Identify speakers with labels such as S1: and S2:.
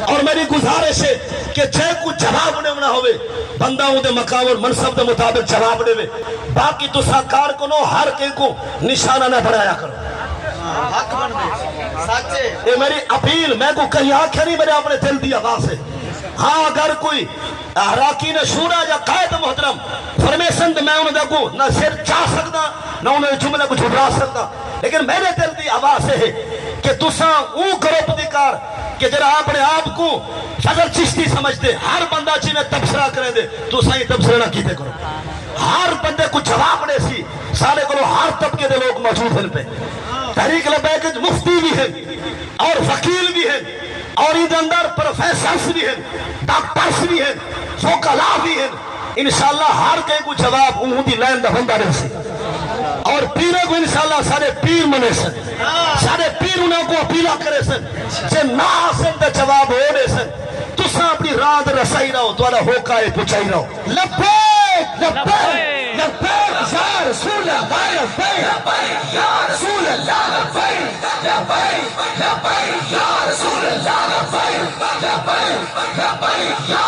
S1: اور میری گزارش ہے کہ جے کو جواب دینا ہوئے بندہ دے مقام اور منصب دے مطابق جواب دے باقی تو ساکار کنو ہر کے کو نشانہ نہ بنایا کرو یہ میری اپیل میں کو کہیں آنکھیں نہیں میرے اپنے دل دی آواز ہے ہاں اگر کوئی اراکین شورا یا قائد محترم فرمیشن میں انہیں دیکھوں نہ سر چاہ سکتا نہ انہیں جملے کو جھٹرا سکتا لیکن میرے دل دی آواز ہے کہ تساں اون گروپ دی کار کہ جرا اپنے آپ کو فضل چشتی سمجھتے ہر بندہ جی میں تبصرہ کریں دے تو صحیح تبصرہ نہ کیتے کرو ہر بندے کو جواب دے سی سارے کو ہر طبقے دے لوگ موجود ہیں پہ تحریک لبیک مفتی بھی ہیں اور وکیل بھی ہیں اور ادھر اندر پروفیسرز بھی ہیں ڈاکٹرز بھی ہیں فوکلا بھی ہیں انشاءاللہ ہر کہیں کو جواب انہوں دی لین دا بندہ رہے سے اور پیرے کو انشاءاللہ سارے پیر منے سن سارے پیر انہوں کو اپیلا کرے سن سے نہ حاصل دا جواب ہو رہے سن تو سا اپنی راہ رسائی رہو تو والا ہوکائے پچھائی رہو لبیک لبیک لبیک یا رسول اللہ لبیک یا رسول اللہ لبیک لبیک لبیک یا رسول اللہ لبیک لبیک لبیک یا